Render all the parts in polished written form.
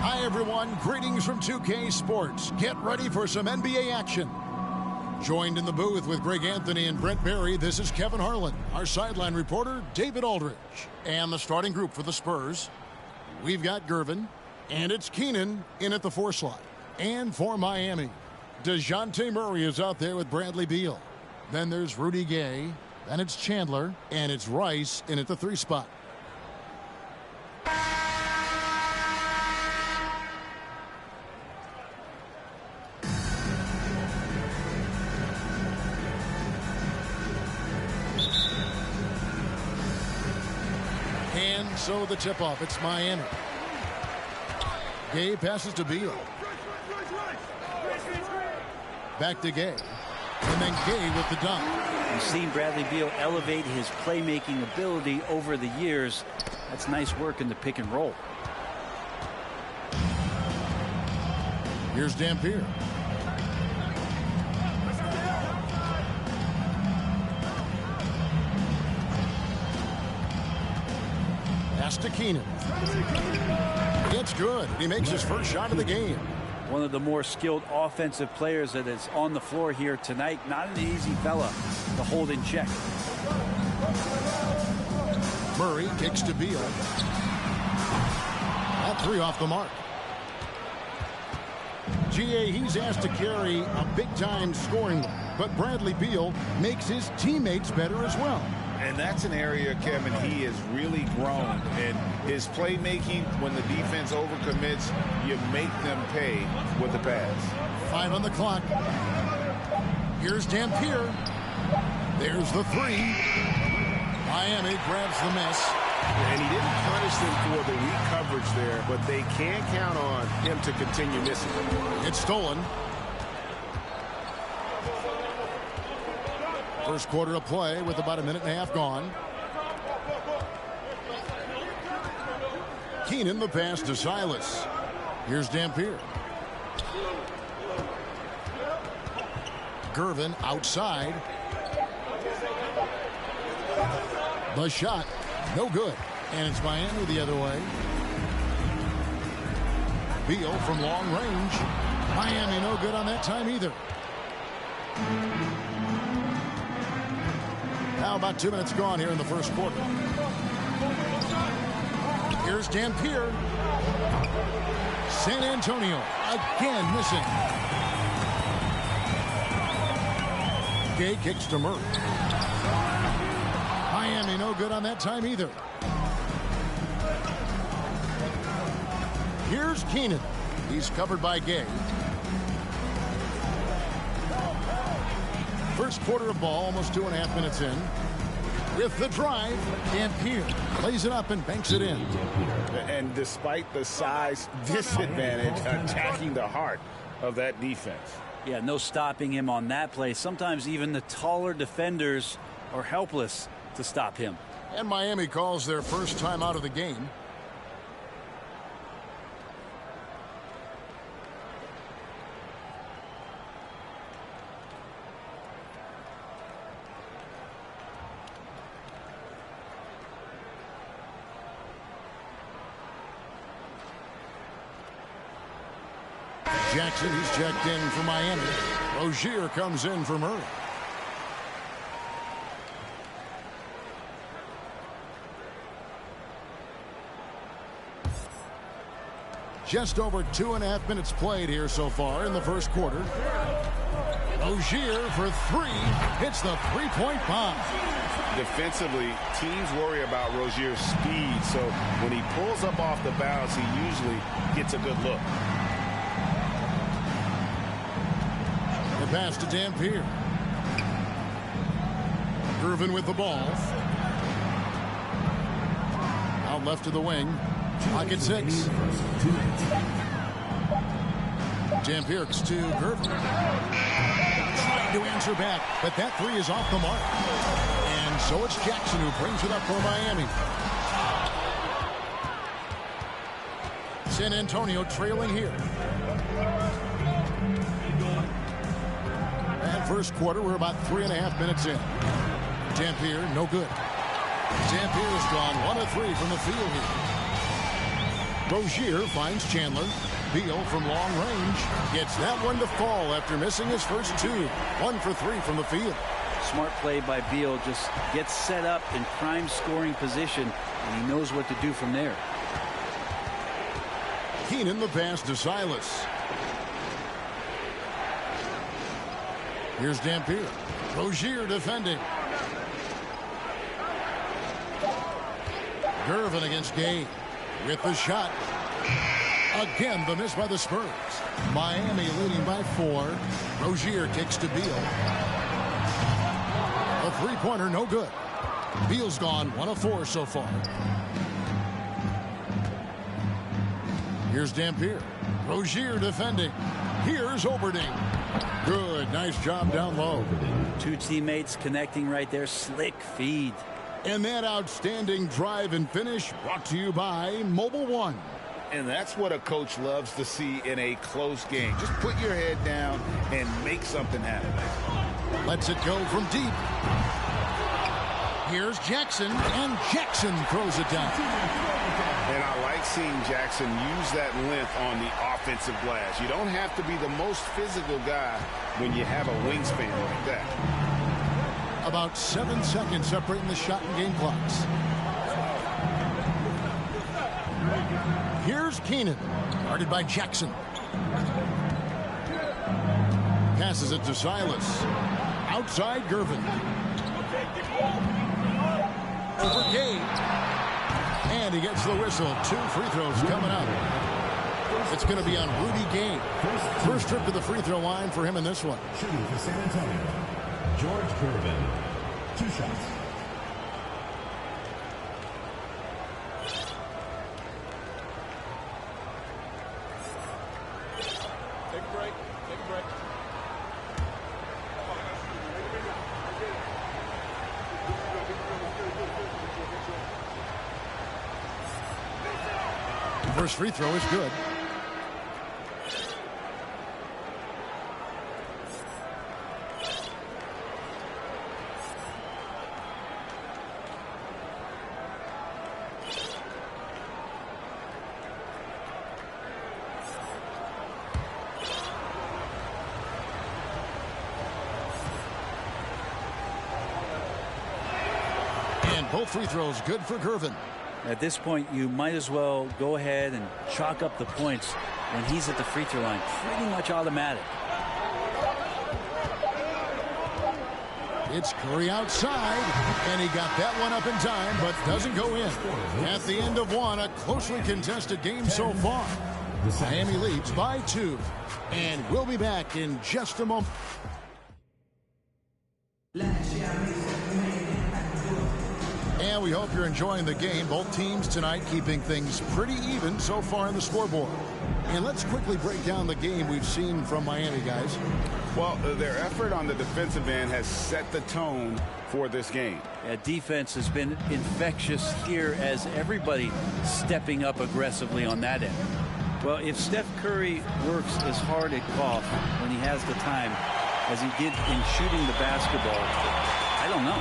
Hi, everyone. Greetings from 2K Sports. Get ready for some NBA action. Joined in the booth with Greg Anthony and Brent Barry, this is Kevin Harlan. Our sideline reporter, David Aldridge. And the starting group for the Spurs. We've got Gervin. And it's Keenan in at the 4 slot. And for Miami, DeJounte Murray is out there with Bradley Beal. Then there's Rudy Gay. Then it's Chandler. And it's Rice in at the 3 spot. And so the tip-off, it's Miami. Gay passes to Beal. Back to Gay. And then Gay with the dunk. You've seen Bradley Beal elevate his playmaking ability over the years. That's nice work in the pick and roll. Here's Dampier. Pass to Keenan. It's good. He makes his first shot of the game. One of the more skilled offensive players that is on the floor here tonight. Not an easy fella to hold in check. Murray kicks to Beal. That 3 off the mark. GA, he's asked to carry a big-time scoring load, but Bradley Beal makes his teammates better as well. And that's an area, Kevin, he has really grown. And his playmaking, when the defense overcommits, you make them pay with the pass. 5 on the clock. Here's Dampier. There's the 3. Miami grabs the miss. And he didn't punish them for the weak coverage there, but they can count on him to continue missing. It's stolen. First quarter of play with about a minute and a half gone. Keenan the pass to Silas. Here's Dampier. Gervin outside. The shot, no good. And it's Miami the other way. Beal from long range. Miami no good on that time either. Now about 2 minutes gone here in the first quarter. Here's Dampier. San Antonio again missing. Gay kicks to Murray. Miami no good on that time either. Here's Keenan. He's covered by Gay. First quarter of ball, almost 2.5 minutes in. With the drive, Dampier plays it up and banks it in. And despite the size disadvantage, attacking the heart of that defense. Yeah, no stopping him on that play. Sometimes even the taller defenders are helpless to stop him. And Miami calls their first time out of the game. Jackson, he's checked in for Miami. Rozier comes in for Murray. Just over 2.5 minutes played here so far in the first quarter. Rozier for 3. Hits the 3-point bomb. Defensively, teams worry about Rozier's speed, so when he pulls up off the bounce, he usually gets a good look. The pass to Dampier. Gervin with the ball. Out left to the wing. Pocket 6. Dampier to Gervin. Trying to answer back, but that 3 is off the mark. And so it's Jackson who brings it up for Miami. San Antonio trailing here. First quarter, we're about 3.5 minutes in. Dampier, no good. Dampier's gone 1 of 3 from the field here. Rozier finds Chandler. Beal from long range gets that one to fall after missing his first two. 1 for 3 from the field. Smart play by Beal. Just gets set up in prime scoring position, and he knows what to do from there. Keenan the pass to Silas. Here's Dampier. Rozier defending. Gervin against Gay with the shot. Again, the miss by the Spurs. Miami leading by 4. Rozier kicks to Beal. A three-pointer, no good. Beal's gone 1 of 4 so far. Here's Dampier. Rozier defending. Here's Oberding. Good, nice job down low. Two teammates connecting right there. Slick feed. And that outstanding drive and finish brought to you by Mobile One. And that's what a coach loves to see in a close game. Just put your head down and make something happen. Lets it go from deep. Here's Jackson, and Jackson throws it down. And I like seeing Jackson use that length on the offensive glass. You don't have to be the most physical guy when you have a wingspan like that. About 7 seconds separating the shot and game clocks. Here's Keenan, guarded by Jackson. Passes it to Silas. Outside Gervin. Over Gay. And he gets the whistle. 2 free throws coming up. It's going to be on Rudy Gay. First trip to the free throw line for him in this one. Shooting for San Antonio, George Gervin. 2 shots. Take a break. Take a break. First free throw is good. And both free throws good for Gervin. At this point, you might as well go ahead and chalk up the points when he's at the free throw line. Pretty much automatic. It's Curry outside, and he got that one up in time, but doesn't go in. At the end of one, a closely contested game so far. Miami leads by 2, and we'll be back in just a moment. And we hope you're enjoying the game. Both teams tonight keeping things pretty even so far in the scoreboard. And let's quickly break down the game we've seen from Miami, guys. Well, their effort on the defensive end has set the tone for this game. Defense has been infectious here as everybody stepping up aggressively on that end. Well, if Steph Curry works as hard at golf when he has the time as he did in shooting the basketball, I don't know.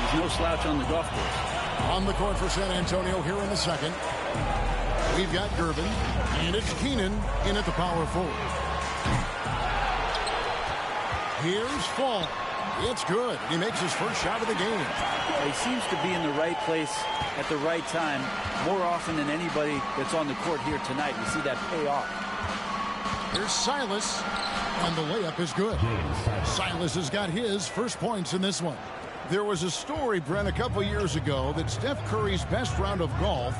He's no slouch on the golf course. On the court for San Antonio here in the second. We've got Gervin, and it's Keenan in at the power forward. Here's Fall. It's good. He makes his first shot of the game. He seems to be in the right place at the right time more often than anybody that's on the court here tonight. We see that pay off. Here's Silas, and the layup is good. Silas has got his first points in this one. There was a story, Brent, a couple years ago that Steph Curry's best round of golf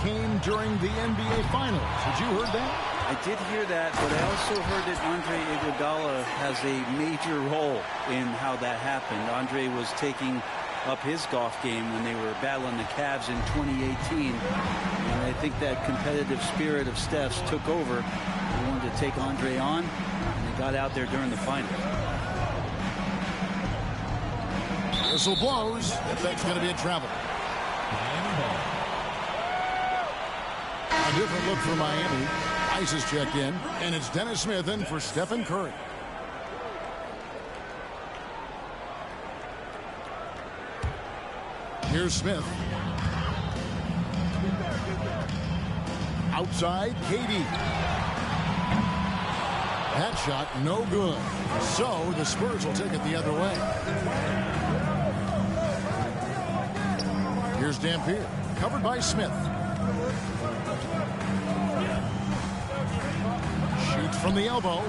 came during the NBA Finals. Had you heard that? I did hear that, but I also heard that Andre Iguodala has a major role in how that happened. Andre was taking up his golf game when they were battling the Cavs in 2018. And I think that competitive spirit of Steph's took over. They wanted to take Andre on, and they got out there during the finals. Whistle blows. That's going to be a travel. A different look for Miami. Ice is checked in, and it's Dennis Smith in for Stephen Curry. Here's Smith. Outside, KD. That shot, no good. So the Spurs will take it the other way. Here's Dampier, covered by Smith. Shoots from the elbow.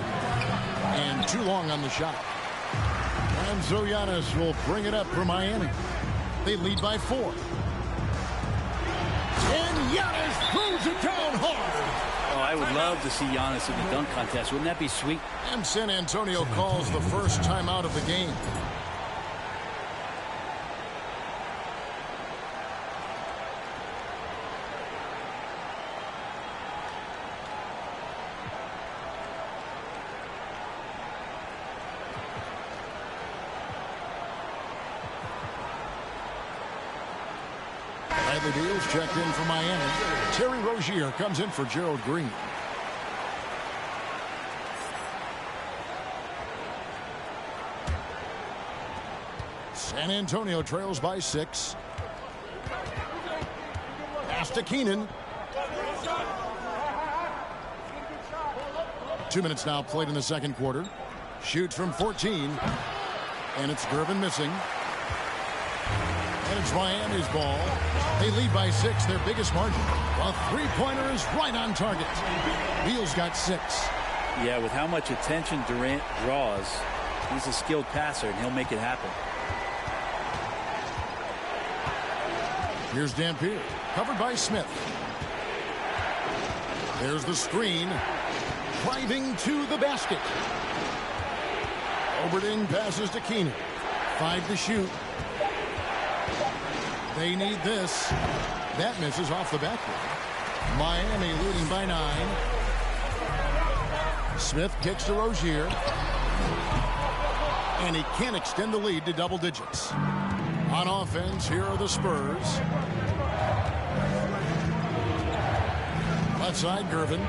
And too long on the shot. And so Giannis will bring it up for Miami. They lead by 4. And Giannis throws it down hard. Oh, I would love to see Giannis in the dunk contest. Wouldn't that be sweet? And San Antonio calls the first timeout of the game. Bradley Beal's checked in for Miami. Terry Rozier comes in for Gerald Green. San Antonio trails by 6. Pass to Keenan. 2 minutes now played in the second quarter. Shoots from 14. And it's Gervin missing. And it's Miami's ball. They lead by 6, their biggest margin. A three-pointer is right on target. Beal's got 6. Yeah, with how much attention Durant draws, he's a skilled passer, and he'll make it happen. Here's Dampier, covered by Smith. There's the screen. Driving to the basket. Oberding passes to Keenan. 5 to shoot. They need this. That misses off the backboard. Miami leading by 9. Smith kicks to Rozier. And he can't extend the lead to double digits. On offense, here are the Spurs. Left side, Gervin.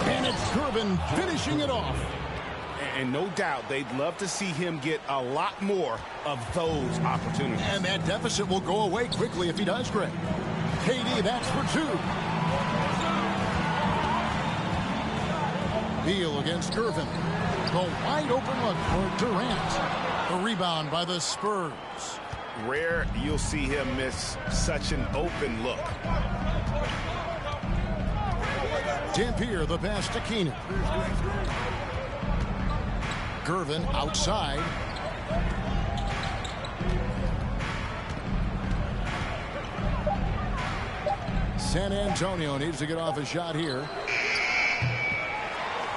And it's Gervin finishing it off. And no doubt they'd love to see him get a lot more of those opportunities. And that deficit will go away quickly if he does, Greg. KD, that's for 2. Beal against Gervin. The wide open look for Durant. The rebound by the Spurs. Rare you'll see him miss such an open look. Dampier, the pass to Keenan. Gervin outside. San Antonio needs to get off a shot here.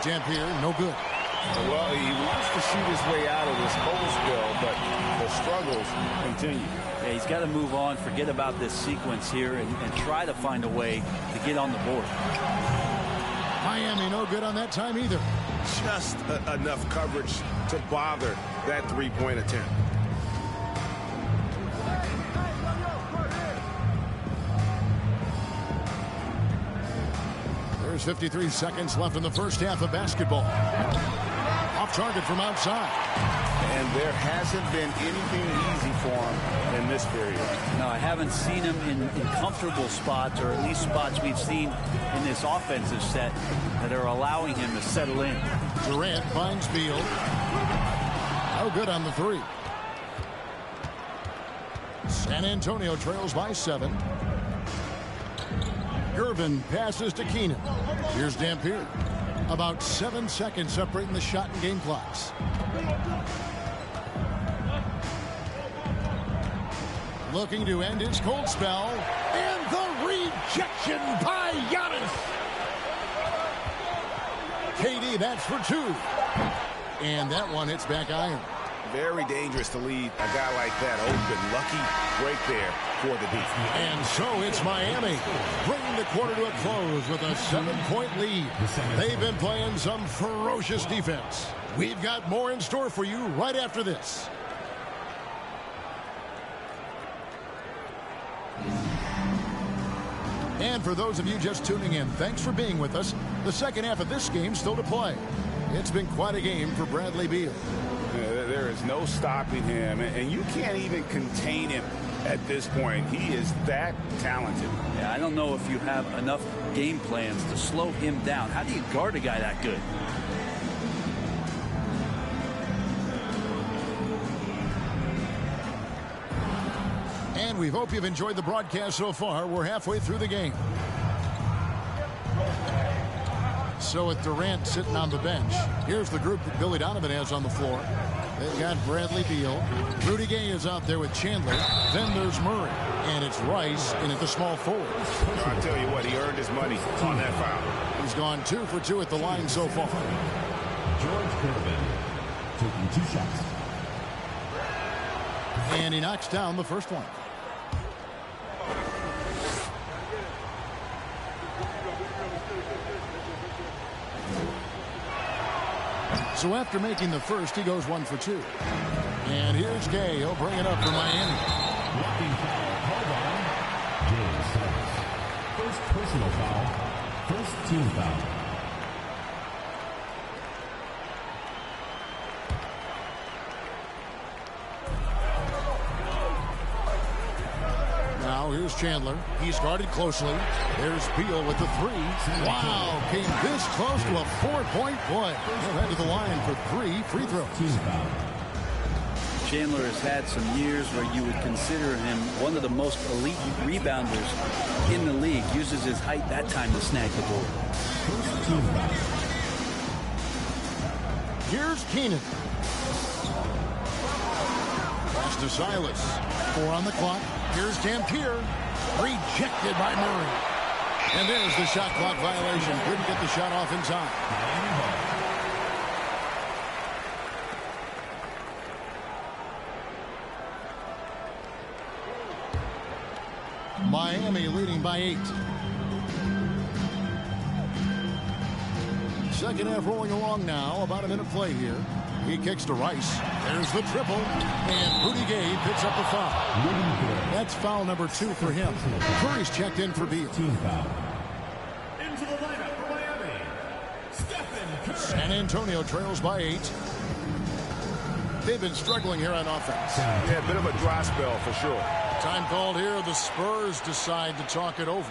Dampier, no good. Well, he wants to shoot his way out of this whole spell, but the struggles continue. Yeah, he's got to move on, forget about this sequence here, and try to find a way to get on the board. Miami no good on that time either. Just enough coverage to bother that three-point attempt. There's 53 seconds left in the first half of basketball. Off target from outside. And there hasn't been anything easy for him in this period. No, I haven't seen him in comfortable spots, or at least spots we've seen in this offensive set that are allowing him to settle in. Durant finds Beal. No good on the 3. San Antonio trails by 7. Gervin passes to Keenan. Here's Dampier. About 7 seconds separating the shot and game clocks. Looking to end his cold spell. And the rejection by Giannis. KD, that's for 2. And that one hits back iron. Very dangerous to lead a guy like that open. Lucky break there for the defense. And so it's Miami bringing the quarter to a close with a 7-point lead. They've been playing some ferocious defense. We've got more in store for you right after this. And for those of you just tuning in, thanks for being with us. The second half of this game still to play. It's been quite a game for Bradley Beal. There is no stopping him, and you can't even contain him at this point. He is that talented. Yeah, I don't know if you have enough game plans to slow him down. How do you guard a guy that good? And we hope you've enjoyed the broadcast so far. We're halfway through the game. So with Durant sitting on the bench, here's the group that Billy Donovan has on the floor. They've got Bradley Beal. Rudy Gay is out there with Chandler. Then there's Murray. And it's Rice in at the small forward. I'll tell you what, he earned his money on that foul. He's gone 2 for 2 at the line so far. George Kervin taking 2 shots. And he knocks down the first one. So after making the first, he goes 1 for 2. And here's Gay. He'll bring it up for Miami. Walking foul called on James Harris. First personal foul. First team foul. Now here's Chandler. He's guarded closely. There's Beal with the 3. Wow, came this close to a 4-point play. He'll head to the line for 3 free throws. Team foul. Chandler has had some years where you would consider him one of the most elite rebounders in the league. Uses his height that time to snag the ball. First team foul. Here's Keenan. Pass to Silas. 4 on the clock. Here's Dampier. Rejected by Murray. And there's the shot clock violation. Couldn't get the shot off in time. Miami leading by 8. Second half rolling along now. About a minute play here. He kicks to Rice. There's the triple. And Rudy Gay picks up the foul. That's foul number 2 for him. Curry's checked in for Beal. Team foul. Into the lineup for Miami, Stephen Curry. San Antonio trails by 8. They've been struggling here on offense. Yeah, a bit of a dry spell for sure. Time called here. The Spurs decide to talk it over.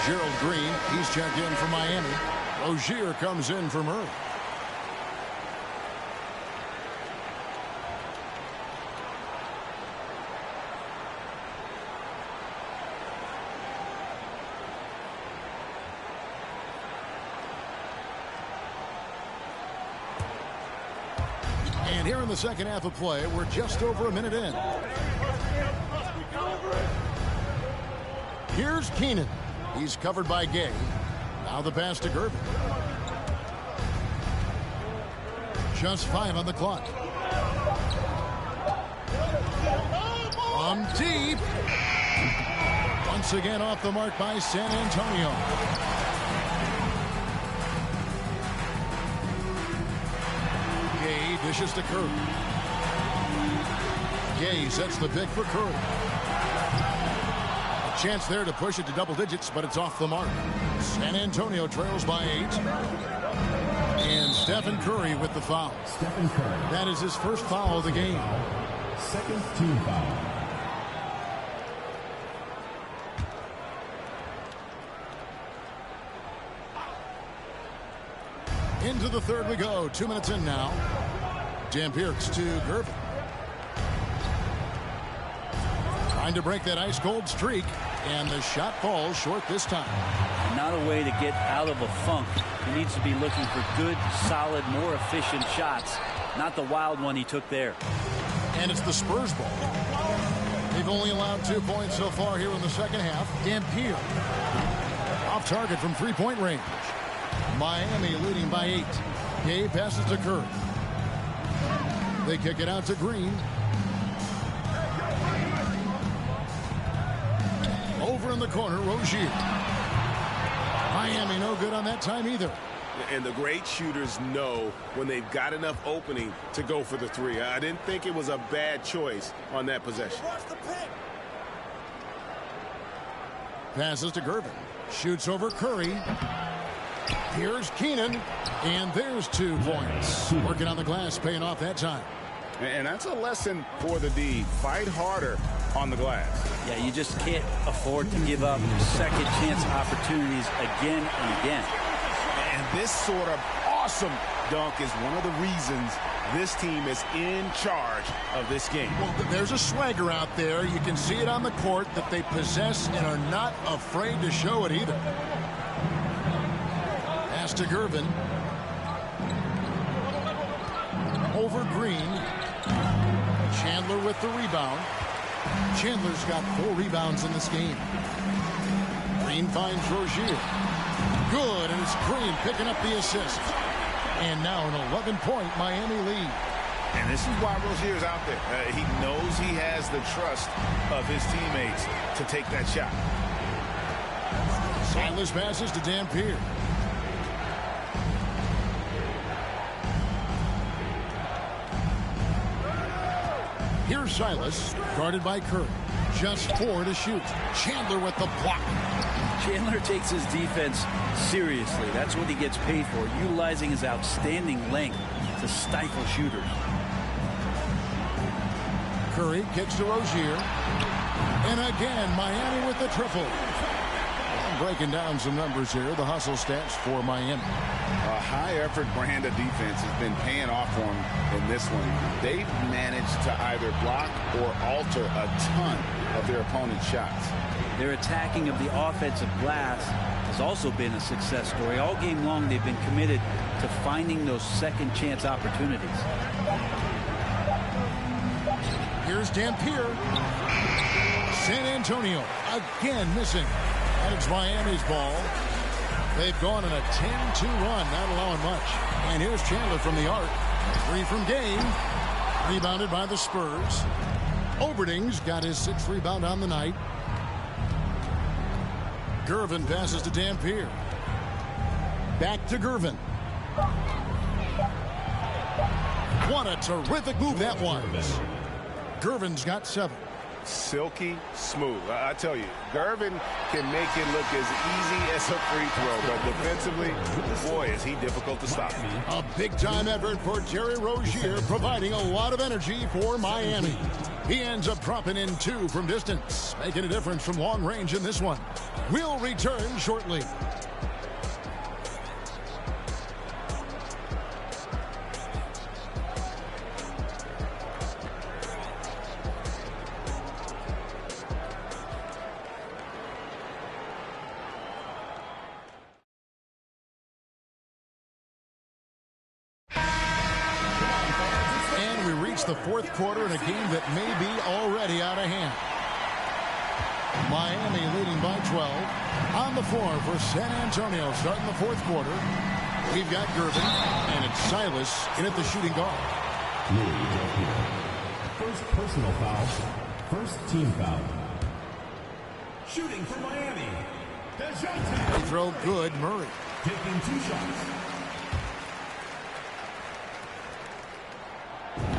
Gerald Green, he's checked in for Miami. Rozier comes in for Murray. And here in the second half of play, we're just over a minute in. Here's Keenan. He's covered by Gay. Now the pass to Gervin. Just 5 on the clock. From deep. Once again off the mark by San Antonio. Gay dishes to Curry. Gay sets the pick for Curry. Chance there to push it to double digits, but it's off the mark. San Antonio trails by 8. And Stephen Curry with the foul. Stephen Curry. That is his first foul of the game. Second team foul. Into the third we go. 2 minutes in now. Dampier to Gervin. Trying to break that ice-cold streak. And the shot falls short this time. Not a way to get out of a funk. He needs to be looking for good, solid, more efficient shots. Not the wild one he took there. And it's the Spurs ball. They've only allowed 2 points so far here in the second half. Dampier off target from 3-point range. Miami leading by 8. Gay passes to Curry. They kick it out to Green. Over in the corner, Rozier. Miami no good on that time either. And the great shooters know when they've got enough opening to go for the three. I didn't think it was a bad choice on that possession. Passes to Gervin. Shoots over Curry. Here's Keenan. And there's 2 points. Working on the glass, paying off that time. And that's a lesson for the D. Fight harder on the glass. Yeah, you just can't afford to give up second chance opportunities again and again. And this sort of awesome dunk is one of the reasons this team is in charge of this game. Well, there's a swagger out there. You can see it on the court that they possess and are not afraid to show it either. Pass to Gervin. Over Green. Chandler with the rebound. Chandler's got 4 rebounds in this game. Green finds Rozier. Good, and it's Green picking up the assist. And now an 11-point Miami lead. And this is why Rozier's out there. He knows he has the trust of his teammates to take that shot. Silas passes to Dampier. Here's Silas, guarded by Curry. Just 4 to shoot. Chandler with the block. Chandler takes his defense seriously. That's what he gets paid for, utilizing his outstanding length to stifle shooters. Curry kicks to Rozier. And again, Miami with the triple. Breaking down some numbers here, the hustle stats for Miami. A high-effort brand of defense has been paying off for them in this one. They've managed to either block or alter a ton of their opponent's shots. Their attacking of the offensive glass has also been a success story. All game long, they've been committed to finding those second chance opportunities. Here's Dampier. San Antonio again missing. And it's Miami's ball. They've gone on a 10-2 run, not allowing much. And here's Chandler from the arc. 3 from game. Rebounded by the Spurs. Oberding's got his 6th rebound on the night. Gervin passes to Dampier. Back to Gervin. What a terrific move that was. Gervin's got 7. Silky smooth. I tell you, Gervin can make it look as easy as a free throw, but defensively, boy, is he difficult to stop. A big-time effort for Terry Rozier, providing a lot of energy for Miami. He ends up dropping in 2 from distance, making a difference from long range in this one. We'll return shortly. The 4th quarter in a game that may be already out of hand. Miami leading by 12. On the floor for San Antonio starting the 4th quarter. We've got Gervin, and it's Silas in at the shooting guard. First personal foul. First team foul. Shooting for Miami. They throw good. Murray. Taking 2 shots.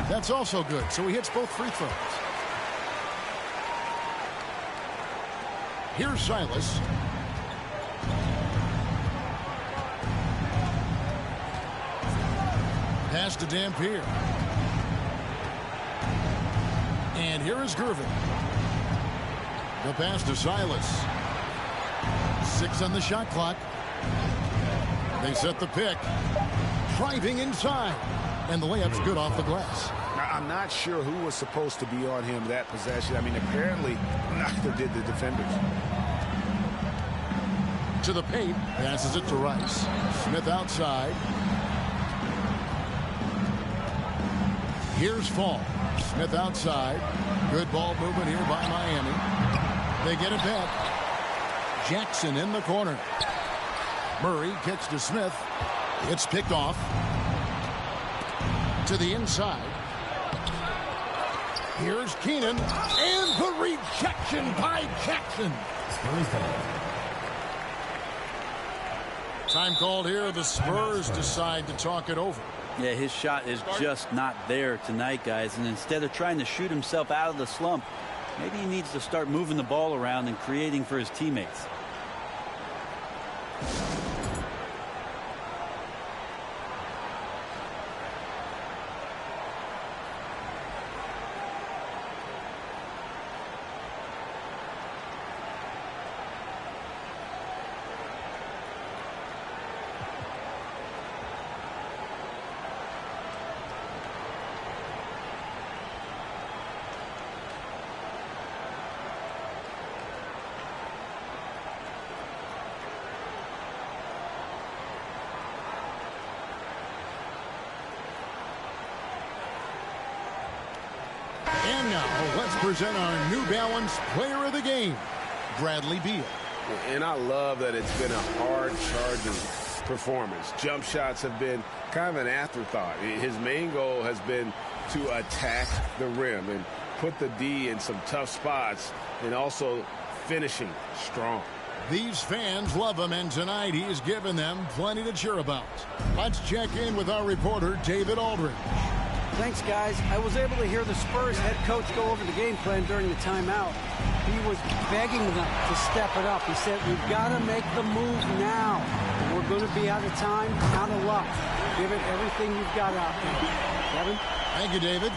That's also good, so he hits both free throws. Here's Silas. Pass to Dampier. And here is Gervin. The pass to Silas. 6 on the shot clock. They set the pick. Driving inside. And the layup's good off the glass. Now, I'm not sure who was supposed to be on him that possession. I mean, apparently, neither did the defenders. To the paint. Passes it to Rice. Smith outside. Here's Fall. Smith outside. Good ball movement here by Miami. They get it back. Jackson in the corner. Murray kicks to Smith. It's picked off. To the inside. Here's Keenan. And the rejection by Jackson. Time called here. The Spurs decide to talk it over. Yeah, his shot is just not there tonight, guys. And instead of trying to shoot himself out of the slump, maybe he needs to start moving the ball around and creating for his teammates. And now, let's present our New Balance Player of the Game, Bradley Beal. And I love that it's been a hard-charging performance. Jump shots have been kind of an afterthought. His main goal has been to attack the rim and put the D in some tough spots and also finishing strong. These fans love him, and tonight he's given them plenty to cheer about. Let's check in with our reporter, David Aldridge. Thanks, guys. I was able to hear the Spurs head coach go over the game plan during the timeout. He was begging them to step it up. He said, we've got to make the move now. We're going to be out of time, out of luck. Give it everything you've got out there. Kevin? Thank you, David.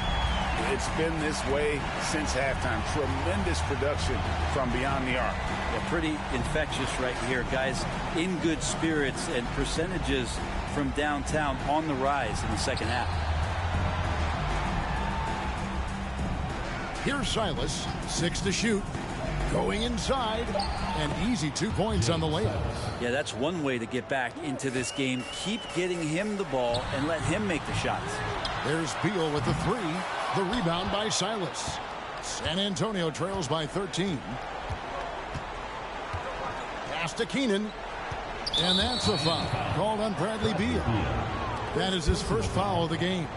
It's been this way since halftime. Tremendous production from beyond the arc. Yeah, pretty infectious right here, guys. In good spirits, and percentages from downtown on the rise in the second half. Here's Silas, 6 to shoot. Going inside, and easy 2 points on the layup. Yeah, that's one way to get back into this game. Keep getting him the ball and let him make the shots. There's Beal with the 3. The rebound by Silas. San Antonio trails by 13. Pass to Keenan. And that's a foul called on Bradley Beal. That is his first foul of the game.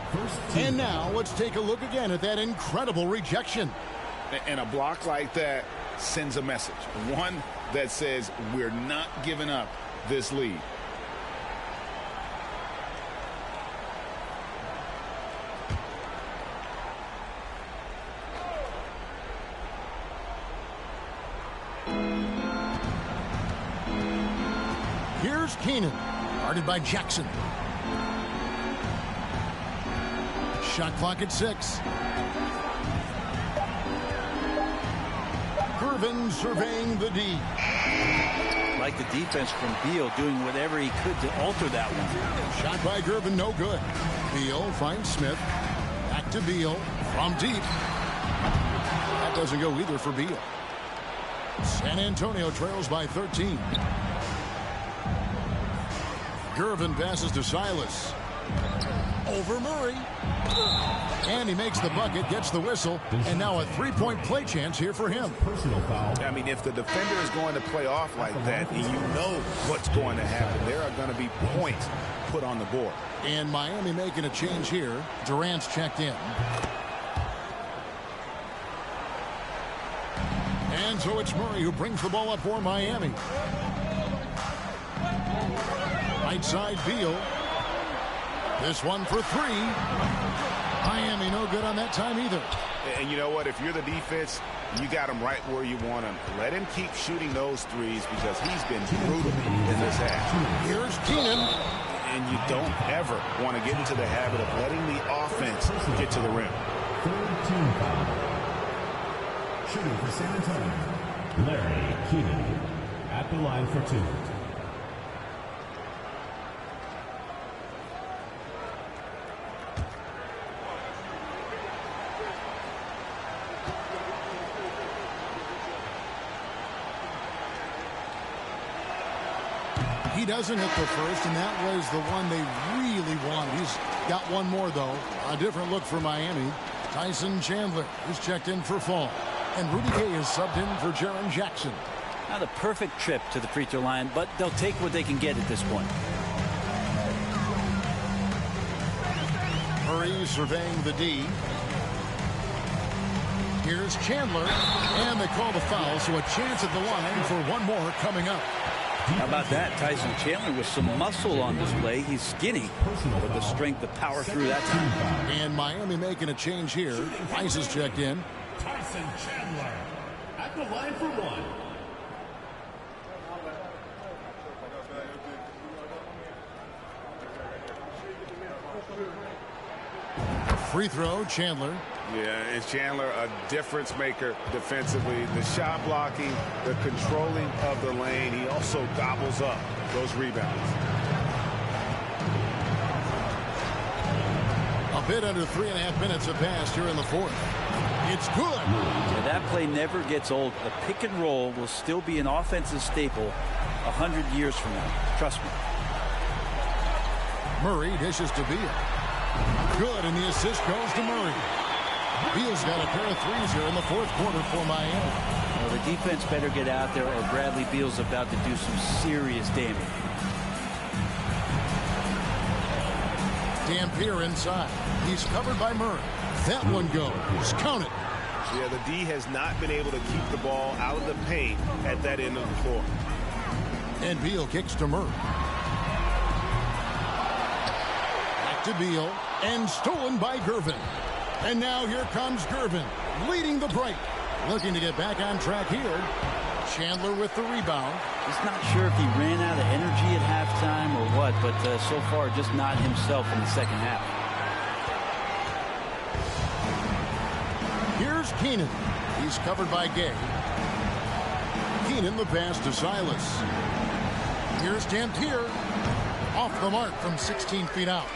And now let's take a look again at that incredible rejection. And a block like that sends a message. One that says we're not giving up this lead. Here's Keenan, guarded by Jackson. Shot clock at 6. Gervin surveying the D. Like the defense from Beal, doing whatever he could to alter that one. Shot by Gervin, no good. Beal finds Smith. Back to Beal from deep. That doesn't go either for Beal. San Antonio trails by 13. Gervin passes to Silas. Over Murray. And he makes the bucket, gets the whistle, and now a 3-point play chance here for him. Personal foul. I mean, if the defender is going to play off like that, and you know what's going to happen, there are going to be points put on the board. And Miami making a change here. Durant's checked in. And so it's Murray who brings the ball up for Miami. Right side, Beal. This one for 3. Miami no good on that time either. And you know what? If you're the defense, you got him right where you want him. Let him keep shooting those threes because he's been brutal in this half. Here's Keenan. And you don't ever want to get into the habit of letting the offense get to the rim. Third team foul. Shooting for San Antonio, Larry Keenan at the line for 2. He doesn't hit the first, and that was the one they really wanted. He's got one more, though. A different look for Miami. Tyson Chandler is checked in for Fall. And Rudy Gay is subbed in for Jaren Jackson. Not a perfect trip to the free throw line, but they'll take what they can get at this point. Murray surveying the D. Here's Chandler, and they call the foul, so a chance at the line for one more coming up. How about that? Tyson Chandler with some muscle on display. He's skinny, but the strength to power through that time. And Miami making a change here. Ice is checked in. Tyson Chandler at the line for one. Free throw, Chandler. Yeah, and Chandler a difference maker defensively. The shot blocking, the controlling of the lane. He also gobbles up those rebounds. A bit under 3.5 minutes have passed here in the fourth. It's good. Yeah, that play never gets old. The pick and roll will still be an offensive staple 100 years from now. Trust me. Murray dishes to Beal. Good, and the assist goes to Murray. Beal's got a pair of threes here in the fourth quarter for Miami. Well, the defense better get out there, or Bradley Beal's about to do some serious damage. Dampier inside. He's covered by Murray. That one goes. Count it. Yeah, the D has not been able to keep the ball out of the paint at that end of the floor. And Beal kicks to Murray. Back to Beal. And stolen by Gervin. And now here comes Gervin, leading the break. Looking to get back on track here. Chandler with the rebound. Just not sure if he ran out of energy at halftime or what, but so far just not himself in the second half. Here's Keenan. He's covered by Gay. Keenan the pass to Silas. Here's Dampier. Off the mark from 16 feet out.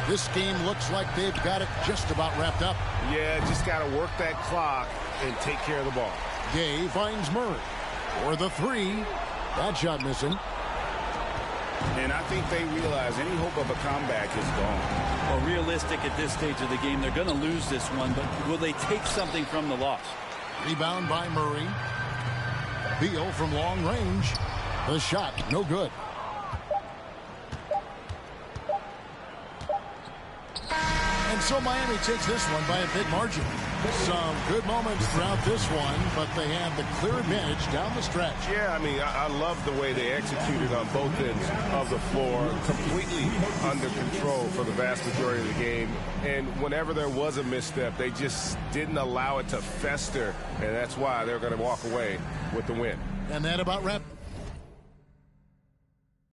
This game looks like they've got it just about wrapped up. Yeah, just got to work that clock and take care of the ball. Gay finds Murray for the three. That shot missing. And I think they realize any hope of a comeback is gone. Well, realistic at this stage of the game, they're going to lose this one, but will they take something from the loss? Rebound by Murray. Beal from long range. The shot, no good. And so Miami takes this one by a big margin. Some good moments throughout this one, but they have the clear advantage down the stretch. Yeah, I mean, I love the way they executed on both ends of the floor, completely under control for the vast majority of the game. And whenever there was a misstep, they just didn't allow it to fester, and that's why they're going to walk away with the win. And that about wraps